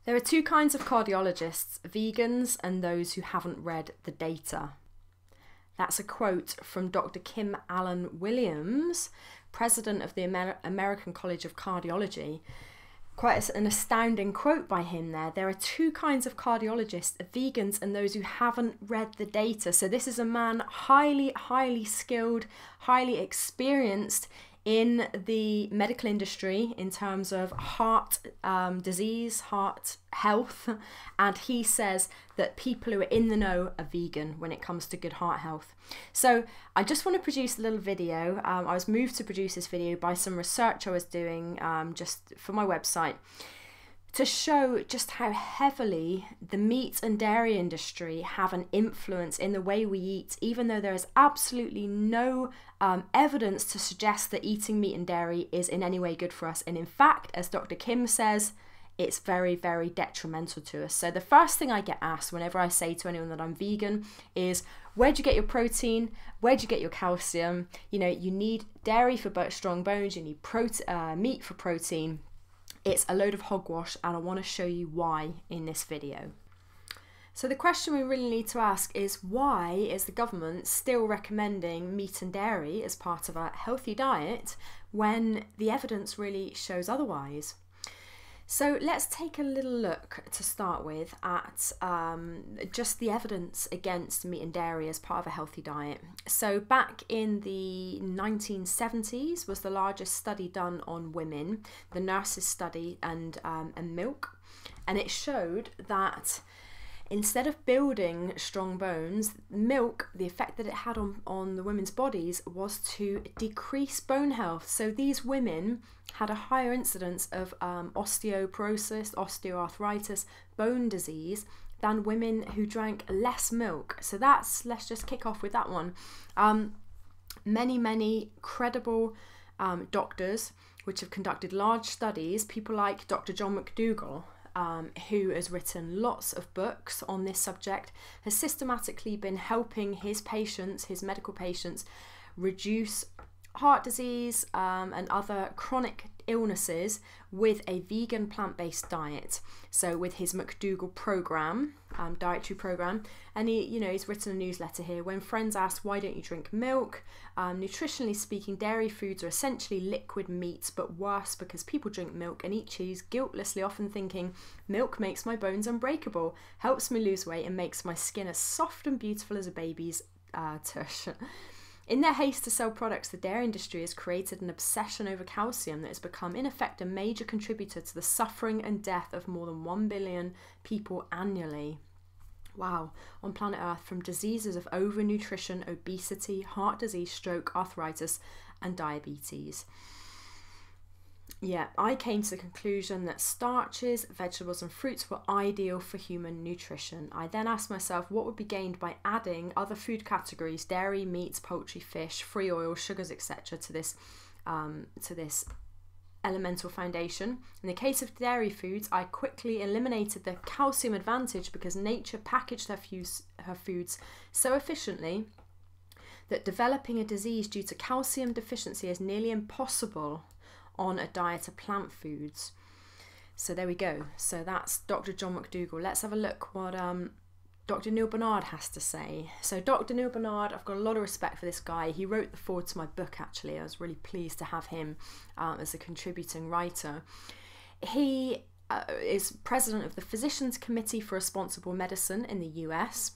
There are two kinds of cardiologists, vegans and those who haven't read the data. That's a quote from Dr. Kim Allen Williams, president of the American College of Cardiology. Quite an astounding quote by him there. There are two kinds of cardiologists, vegans and those who haven't read the data. So this is a man highly skilled, highly experienced in the medical industry in terms of heart disease, heart health, and he says that people who are in the know are vegan when it comes to good heart health. So I just want to produce a little video. I was moved to produce this video by some research I was doing just for my website, to show just how heavily the meat and dairy industry have an influence in the way we eat, even though there is absolutely no evidence to suggest that eating meat and dairy is in any way good for us. And in fact, as Dr. Kim says, it's very detrimental to us. So the first thing I get asked whenever I say to anyone that I'm vegan is, where'd you get your protein? Where'd you get your calcium? You know, you need dairy for strong bones, you need meat for protein. It's a load of hogwash, and I want to show you why in this video. So the question we really need to ask is, why is the government still recommending meat and dairy as part of a healthy diet when the evidence really shows otherwise? So let's take a little look to start with at just the evidence against meat and dairy as part of a healthy diet. So back in the 1970s was the largest study done on women, the nurses study and milk, and it showed that instead of building strong bones, milk, the effect that it had on the women's bodies was to decrease bone health. So these women had a higher incidence of osteoporosis, osteoarthritis, bone disease than women who drank less milk. So let's just kick off with that one. Many credible doctors which have conducted large studies, people like Dr. John McDougall, who has written lots of books on this subject, has systematically been helping his patients, his medical patients, reduce heart disease and other chronic illnesses with a vegan plant-based diet. So with his McDougall program, dietary program, and he's written a newsletter here. When friends ask, why don't you drink milk? Nutritionally speaking, dairy foods are essentially liquid meats, but worse because people drink milk and eat cheese guiltlessly, often thinking milk makes my bones unbreakable, helps me lose weight and makes my skin as soft and beautiful as a baby's tush. In their haste to sell products, the dairy industry has created an obsession over calcium that has become, in effect, a major contributor to the suffering and death of more than 1 billion people annually. Wow, on planet Earth, from diseases of overnutrition, obesity, heart disease, stroke, arthritis, and diabetes. Yeah, I came to the conclusion that starches, vegetables and fruits were ideal for human nutrition. I then asked myself what would be gained by adding other food categories, dairy, meats, poultry, fish, free oil, sugars, etc. to this elemental foundation. In the case of dairy foods, I quickly eliminated the calcium advantage because nature packaged her foods so efficiently that developing a disease due to calcium deficiency is nearly impossible on a diet of plant foods. So there we go. So that's Dr. John McDougall. Let's have a look what Dr. Neil Barnard has to say. So Dr. Neil Barnard, I've got a lot of respect for this guy. He wrote the foreword to my book, actually. I was really pleased to have him as a contributing writer. He is president of the Physicians Committee for Responsible Medicine in the US,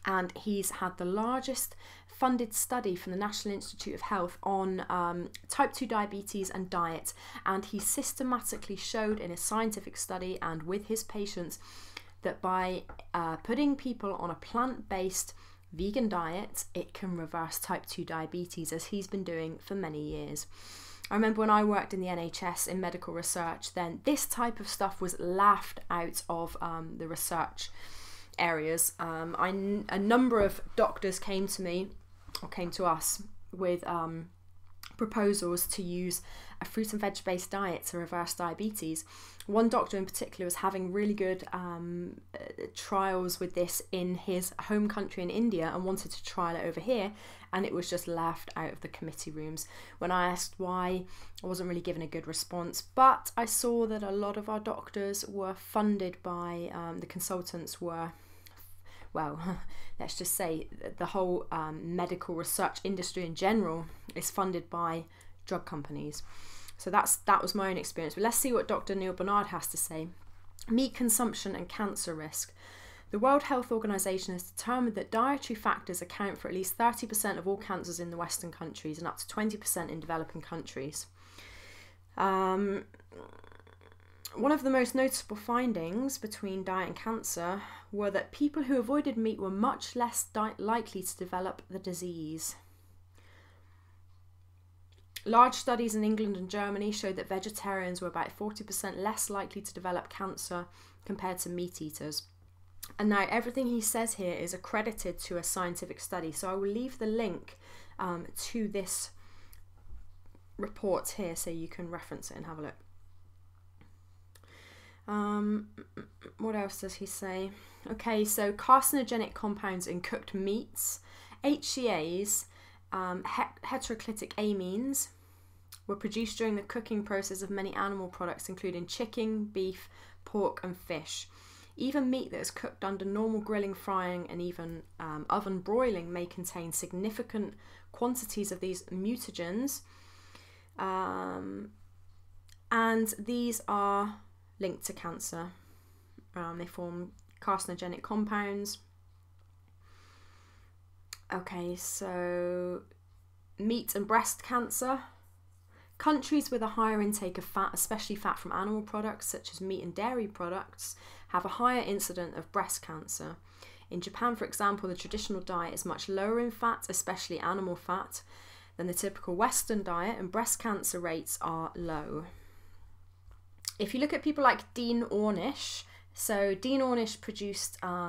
and he's had the largest funded study from the National Institute of Health on type 2 diabetes and diet, and he systematically showed in a scientific study and with his patients that by putting people on a plant-based vegan diet, it can reverse type 2 diabetes, as he's been doing for many years. I remember when I worked in the NHS in medical research, then this type of stuff was laughed out of the research areas. A number of doctors came to me, or came to us, with proposals to use a fruit and veg based diet to reverse diabetes. One doctor in particular was having really good trials with this in his home country in India and wanted to trial it over here, and it was just left out of the committee rooms. When I asked why, I wasn't really given a good response, but I saw that a lot of our doctors were funded by, the consultants were, well, let's just say the whole medical research industry in general is funded by drug companies. So that was my own experience. But let's see what Dr. Neil Barnard has to say. Meat consumption and cancer risk. The World Health Organization has determined that dietary factors account for at least 30% of all cancers in the Western countries and up to 20% in developing countries. One of the most noticeable findings between diet and cancer were that people who avoided meat were much less likely to develop the disease. Large studies in England and Germany showed that vegetarians were about 40% less likely to develop cancer compared to meat eaters. And now everything he says here is accredited to a scientific study. So I will leave the link to this report here so you can reference it and have a look. What else does he say? Okay, so carcinogenic compounds in cooked meats, HCAs, heteroclitic amines, were produced during the cooking process of many animal products, including chicken, beef, pork, and fish. Even meat that is cooked under normal grilling, frying, and even oven broiling may contain significant quantities of these mutagens, and these are linked to cancer. They form carcinogenic compounds. Okay, so meat and breast cancer. Countries with a higher intake of fat, especially fat from animal products such as meat and dairy products, have a higher incidence of breast cancer. In Japan, for example, the traditional diet is much lower in fat, especially animal fat, than the typical Western diet, and breast cancer rates are low. If you look at people like Dean Ornish, so Dean Ornish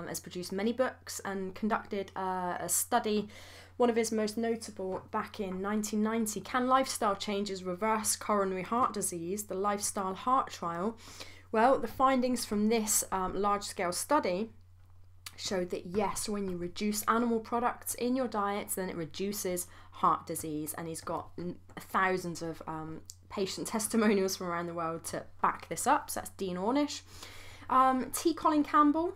has produced many books and conducted a study, one of his most notable back in 1990, Can Lifestyle Changes Reverse Coronary Heart Disease? The Lifestyle Heart Trial. Well, the findings from this large-scale study showed that yes, when you reduce animal products in your diet, then it reduces heart disease, and he's got thousands of patient testimonials from around the world to back this up. So that's Dean Ornish. T. Colin Campbell,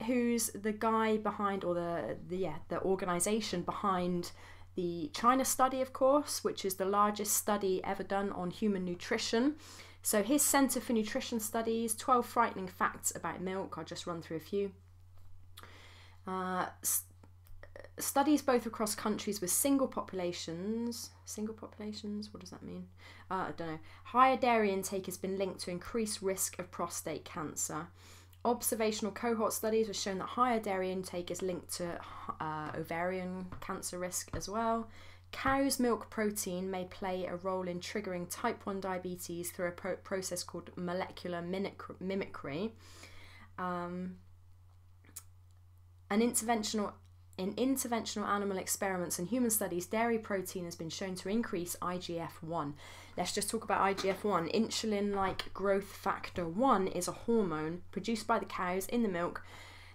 who's the guy behind, or the organisation behind the China study, of course, which is the largest study ever done on human nutrition. So his Centre for Nutrition Studies, 12 frightening facts about milk. I'll just run through a few. Studies both across countries with single populations, what does that mean? I don't know. Higher dairy intake has been linked to increased risk of prostate cancer. Observational cohort studies have shown that higher dairy intake is linked to ovarian cancer risk as well. Cow's milk protein may play a role in triggering type 1 diabetes through a process called molecular mimicry. In interventional animal experiments and human studies, dairy protein has been shown to increase IGF-1. Let's just talk about IGF-1. Insulin-like growth factor 1 is a hormone produced by the cows in the milk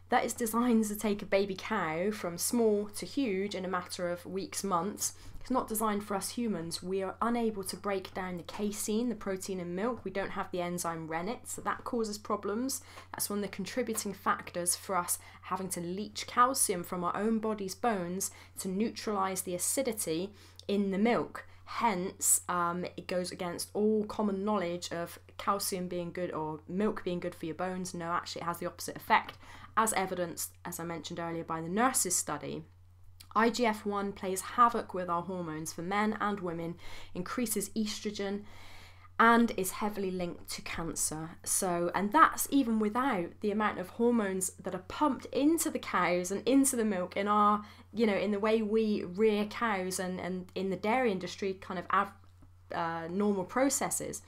that is designed to take a baby cow from small to huge in a matter of weeks, months. It's not designed for us humans. We are unable to break down the casein, the protein in milk. We don't have the enzyme rennet, so that causes problems. That's one of the contributing factors for us having to leach calcium from our own body's bones to neutralize the acidity in the milk. Hence, it goes against all common knowledge of calcium being good or milk being good for your bones. No, actually it has the opposite effect, as evidenced, as I mentioned earlier, by the nurses study. IGF-1 plays havoc with our hormones for men and women, increases estrogen, and is heavily linked to cancer. So, and that's even without the amount of hormones that are pumped into the cows and into the milk in our, in the way we rear cows and in the dairy industry kind of normal processes.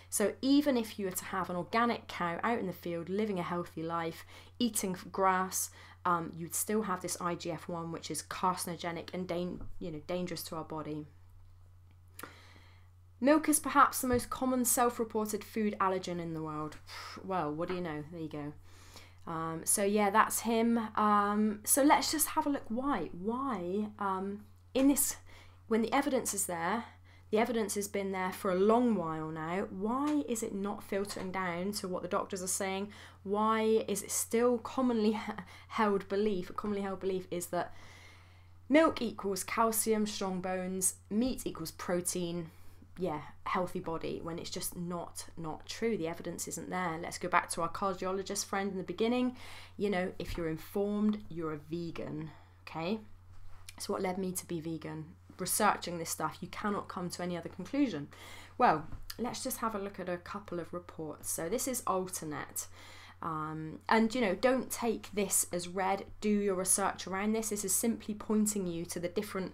So even if you were to have an organic cow out in the field, living a healthy life, eating grass, you'd still have this IGF-1, which is carcinogenic and dangerous to our body. Milk is perhaps the most common self-reported food allergen in the world. Well, what do you know? There you go. So yeah, that's him. So let's just have a look. Why? In this, when the evidence is there, the evidence has been there for a long while now. Why is it not filtering down to what the doctors are saying? Why is it still commonly held belief? A commonly held belief is that milk equals calcium, strong bones, meat equals protein, yeah, healthy body, when it's just not true. The evidence isn't there. Let's go back to our cardiologist friend in the beginning. You know, if you're informed, you're a vegan, okay? So what led me to be vegan? Researching this stuff. You cannot come to any other conclusion. Well, let's just have a look at a couple of reports. So this is Alternet. And, you know, don't take this as read. Do your research around this. This is simply pointing you to the different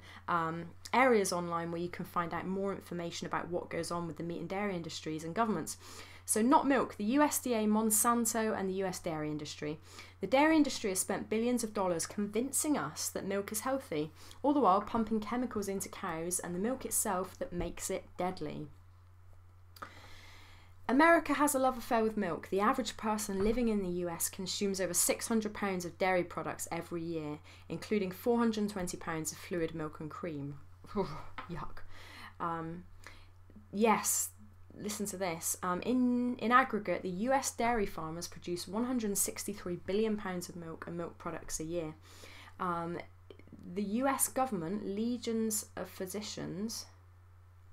areas online where you can find out more information about what goes on with the meat and dairy industries and governments. So not milk, the USDA, Monsanto and the US dairy industry. The dairy industry has spent billions of dollars convincing us that milk is healthy, all the while pumping chemicals into cows and the milk itself that makes it deadly. America has a love affair with milk. The average person living in the US consumes over 600 pounds of dairy products every year, including 420 pounds of fluid milk and cream. Yuck. Yes, listen to this. In aggregate, the US dairy farmers produce 163 billion pounds of milk and milk products a year. The US government, legions of physicians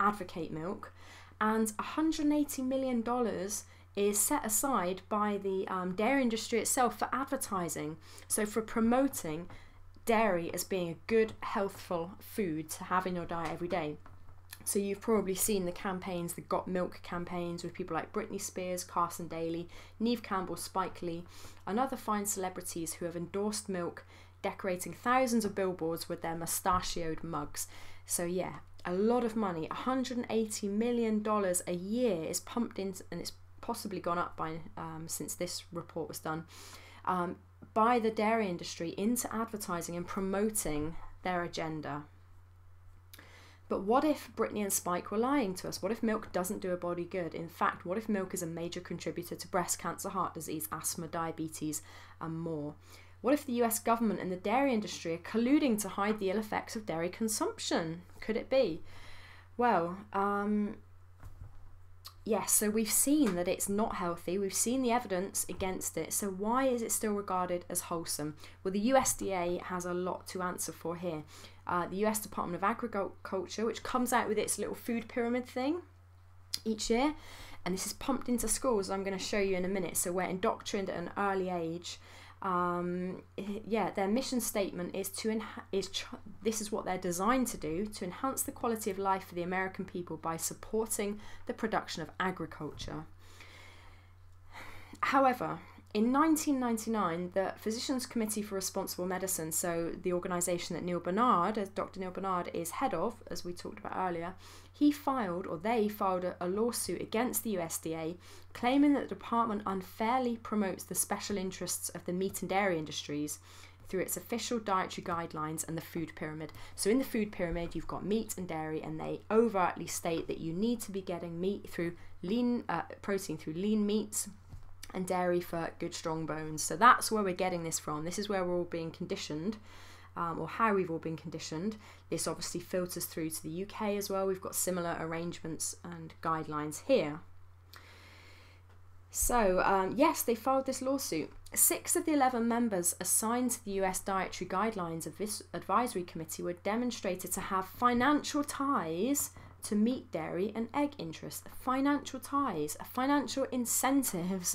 advocate milk, and $180 million is set aside by the dairy industry itself for advertising, so for promoting dairy as being a good, healthful food to have in your diet every day. So you've probably seen the campaigns, the Got Milk campaigns with people like Britney Spears, Carson Daly, Neve Campbell, Spike Lee, and other fine celebrities who have endorsed milk, decorating thousands of billboards with their mustachioed mugs. So yeah, a lot of money, $180 million a year is pumped into, and it's possibly gone up by since this report was done, by the dairy industry into advertising and promoting their agenda. But what if Brittany and Spike were lying to us? What if milk doesn't do a body good? In fact, what if milk is a major contributor to breast cancer, heart disease, asthma, diabetes, and more? What if the US government and the dairy industry are colluding to hide the ill effects of dairy consumption? Could it be? Well, yes, so we've seen that it's not healthy. We've seen the evidence against it. So why is it still regarded as wholesome? Well, the USDA has a lot to answer for here. The US Department of Agriculture, which comes out with its little food pyramid thing each year, and this is pumped into schools, I'm going to show you in a minute. So we're indoctrinated at an early age. Yeah, their mission statement is this is what they're designed to do, to enhance the quality of life for the American people by supporting the production of agriculture. However, in 1999, the Physicians Committee for Responsible Medicine, so the organisation that Dr. Neil Barnard is head of, as we talked about earlier, they filed a lawsuit against the USDA, claiming that the department unfairly promotes the special interests of the meat and dairy industries through its official dietary guidelines and the food pyramid. So in the food pyramid, you've got meat and dairy, and they overtly state that you need to be getting meat through protein through lean meats, and dairy for good strong bones. So that's where we're getting this from. This is where we're all being conditioned, or how we've all been conditioned. This obviously filters through to the UK as well. We've got similar arrangements and guidelines here. So yes, they filed this lawsuit. 6 of the 11 members assigned to the US Dietary Guidelines of this advisory committee were demonstrated to have financial ties to meat, dairy and egg interests. Financial ties, financial incentives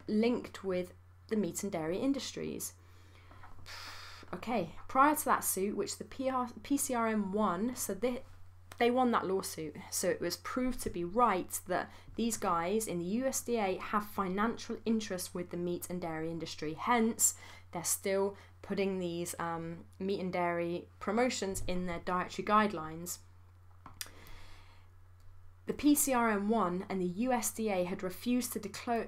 linked with the meat and dairy industries. Okay, prior to that suit, which the PCRM won, so they won that lawsuit. So it was proved to be right that these guys in the USDA have financial interest with the meat and dairy industry. Hence, they're still putting these meat and dairy promotions in their dietary guidelines. The PCRM won, and the USDA had refused to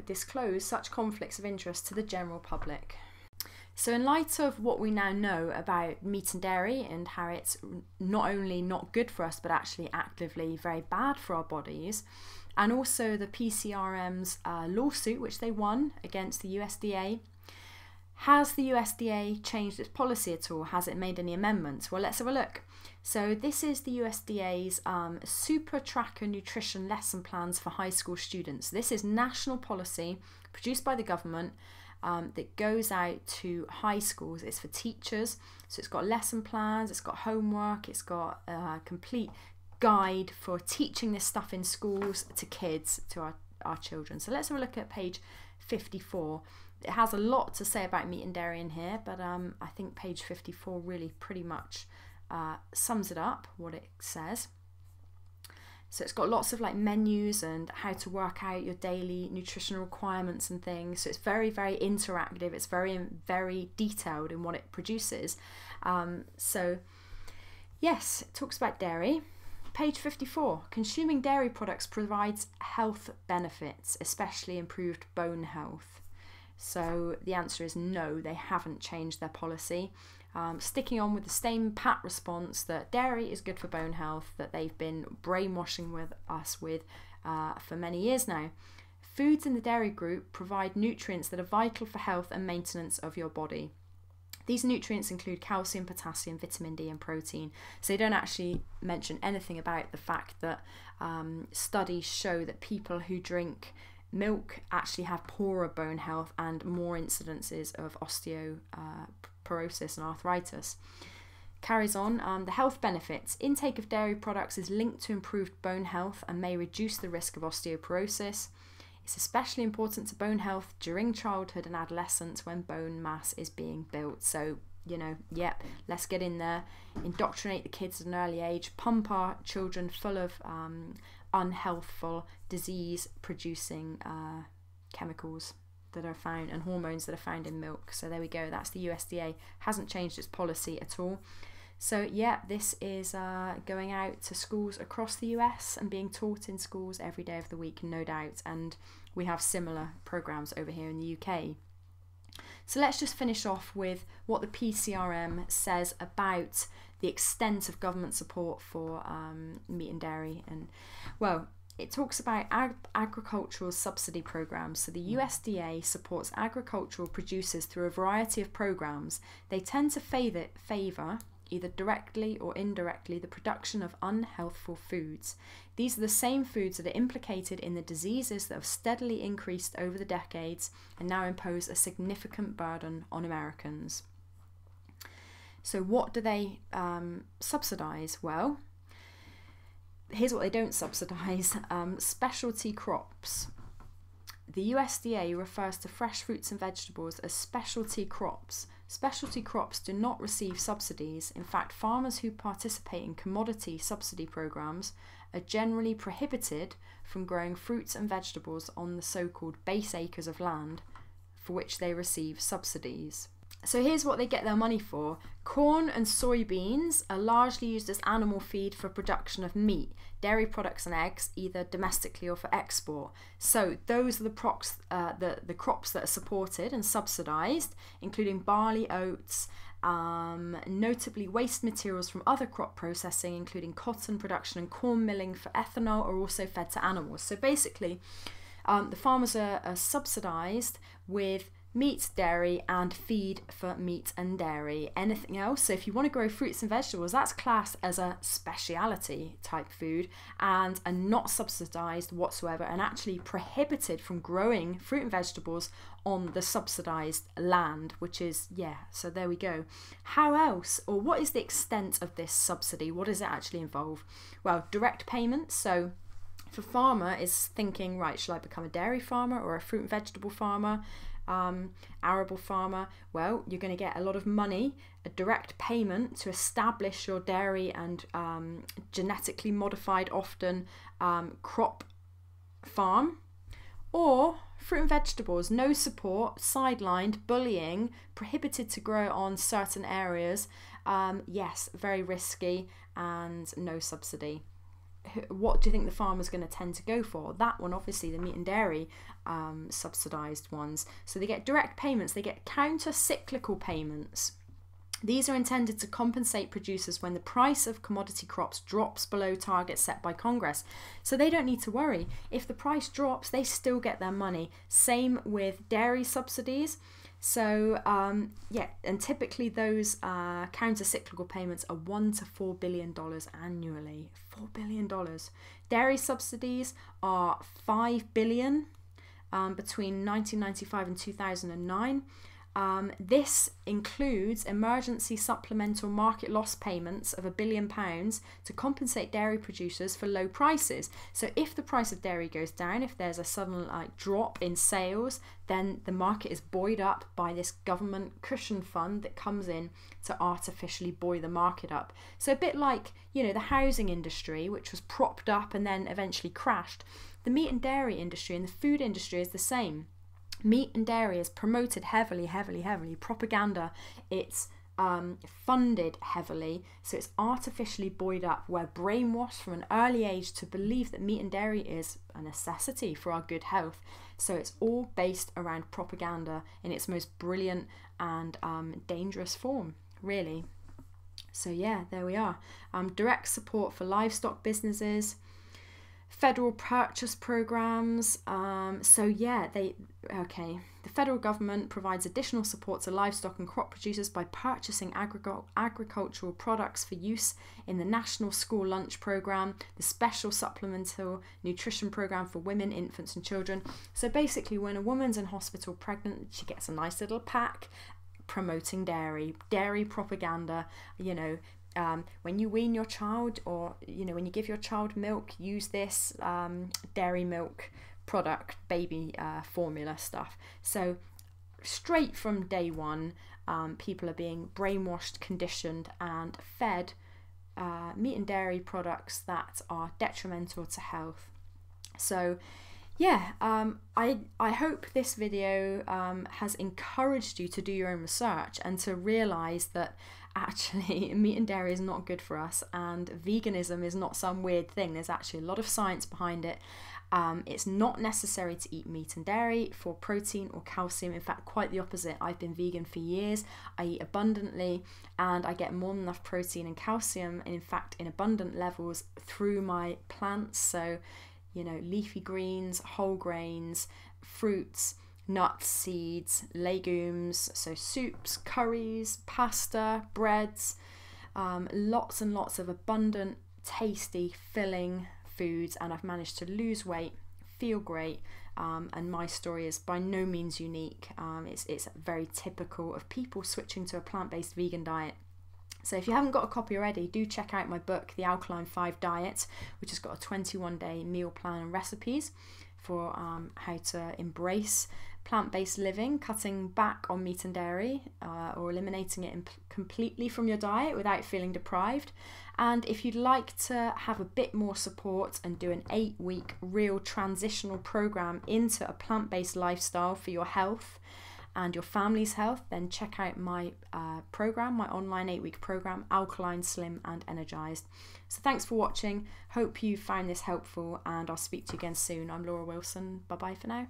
disclose such conflicts of interest to the general public. So in light of what we now know about meat and dairy and how it's not only not good for us, but actually actively very bad for our bodies, and also the PCRM's lawsuit, which they won against the USDA, has the USDA changed its policy at all? Has it made any amendments? Well, let's have a look. So this is the USDA's Super Tracker Nutrition Lesson Plans for high school students. This is national policy produced by the government that goes out to high schools. It's for teachers, so it's got lesson plans, it's got homework, it's got a complete guide for teaching this stuff in schools to kids, to our children. So let's have a look at page 54. It has a lot to say about meat and dairy in here, but I think page 54 really pretty much sums it up, what it says. So it's got lots of like menus and how to work out your daily nutritional requirements and things. So it's very, very interactive. It's very, very detailed in what it produces. So yes, it talks about dairy. Page 54, consuming dairy products provides health benefits, especially improved bone health. So the answer is no, they haven't changed their policy. Sticking on with the same pat response that dairy is good for bone health, that they've been brainwashing us with for many years now. Foods in the dairy group provide nutrients that are vital for health and maintenance of your body. These nutrients include calcium, potassium, vitamin D and protein. So they don't actually mention anything about the fact that studies show that people who drink milk actually have poorer bone health and more incidences of osteoporosis and arthritis. Carries on, the health benefits. Intake of dairy products is linked to improved bone health and may reduce the risk of osteoporosis. It's especially important to bone health during childhood and adolescence when bone mass is being built. So, you know, yep, let's get in there, indoctrinate the kids at an early age, pump our children full of unhealthful, disease-producing chemicals that are found and hormones that are found in milk. So there we go, that's the USDA. Hasn't changed its policy at all. So yeah, this is going out to schools across the US and being taught in schools every day of the week, no doubt. And we have similar programs over here in the UK. So let's just finish off with what the PCRM says about the extent of government support for meat and dairy. And well, it talks about agricultural subsidy programs. So the USDA supports agricultural producers through a variety of programs. They tend to favour, either directly or indirectly, the production of unhealthful foods. These are the same foods that are implicated in the diseases that have steadily increased over the decades and now impose a significant burden on Americans. So what do they subsidise? Well, here's what they don't subsidise. Specialty crops. The USDA refers to fresh fruits and vegetables as specialty crops. Specialty crops do not receive subsidies. In fact, farmers who participate in commodity subsidy programs are generally prohibited from growing fruits and vegetables on the so-called base acres of land for which they receive subsidies. So here's what they get their money for. Corn and soybeans are largely used as animal feed for production of meat, dairy products and eggs, either domestically or for export. So those are the crops that are supported and subsidised, including barley, oats, notably waste materials from other crop processing, including cotton production and corn milling for ethanol, are also fed to animals. So basically, the farmers are subsidised with meat, dairy and feed for meat and dairy. Anything else, so if you want to grow fruits and vegetables, that's classed as a speciality type food and are not subsidised whatsoever and actually prohibited from growing fruit and vegetables on the subsidised land, which is, yeah, so there we go. How else, or what is the extent of this subsidy? What does it actually involve? Well, direct payments. So if a farmer is thinking, right, shall I become a dairy farmer or a fruit and vegetable farmer, arable farmer? Well, you're going to get a lot of money, a direct payment to establish your dairy and genetically modified, often crop farm. Or fruit and vegetables, no support, sidelined, bullying, prohibited to grow on certain areas. Yes, very risky and no subsidy. what do you think the farmer's going to tend to go for? That one, obviously, the meat and dairy subsidised ones. So they get direct payments, they get counter-cyclical payments. These are intended to compensate producers when the price of commodity crops drops below targets set by Congress. So they don't need to worry. If the price drops, they still get their money. Same with dairy subsidies. So yeah, and typically those counter-cyclical payments are $1 to $4 billion annually. $4 billion. Dairy subsidies are $5 billion between 1995 and 2009. This includes emergency supplemental market loss payments of £1 billion to compensate dairy producers for low prices. So if the price of dairy goes down, if there's a sudden drop in sales, then the market is buoyed up by this government cushion fund that comes in to artificially buoy the market up. So a bit like, you know, the housing industry, which was propped up and then eventually crashed. The meat and dairy industry and the food industry is the same. Meat and dairy is promoted heavily, propaganda, it's funded heavily, so it's artificially buoyed up. We're brainwashed from an early age to believe that meat and dairy is a necessity for our good health. So it's all based around propaganda in its most brilliant and dangerous form, really. So yeah, there we are. Direct support for livestock businesses, federal purchase programs. So yeah, the federal government provides additional support to livestock and crop producers by purchasing agricultural products for use in the National School Lunch Program, the Special Supplemental Nutrition Program for women, infants and children. So basically, when a woman's in hospital pregnant, she gets a nice little pack promoting dairy propaganda, you know. When you wean your child, or you know, when you give your child milk, use this dairy milk product, baby formula stuff. So straight from day one, people are being brainwashed, conditioned and fed meat and dairy products that are detrimental to health. So yeah, I hope this video has encouraged you to do your own research and to realise that actually meat and dairy is not good for us, and veganism is not some weird thing. There's actually a lot of science behind it. It's not necessary to eat meat and dairy for protein or calcium. In fact, quite the opposite. I've been vegan for years. I eat abundantly and I get more than enough protein and calcium, and in fact in abundant levels through my plants. So, you know, leafy greens, whole grains, fruits, nuts, seeds, legumes, so soups, curries, pasta, breads, lots and lots of abundant, tasty, filling foods, and I've managed to lose weight, feel great, and my story is by no means unique. It's very typical of people switching to a plant-based vegan diet. So if you haven't got a copy already, do check out my book, The Alkaline 5 Diet, which has got a 21-day meal plan and recipes for how to embrace plant-based living, cutting back on meat and dairy, or eliminating it completely from your diet without feeling deprived. And if you'd like to have a bit more support and do an 8-week real transitional program into a plant-based lifestyle for your health and your family's health, then check out my program, my online 8-week program, Alkaline, Slim and Energized. So thanks for watching. Hope you found this helpful, and I'll speak to you again soon. I'm Laura Wilson. Bye bye for now.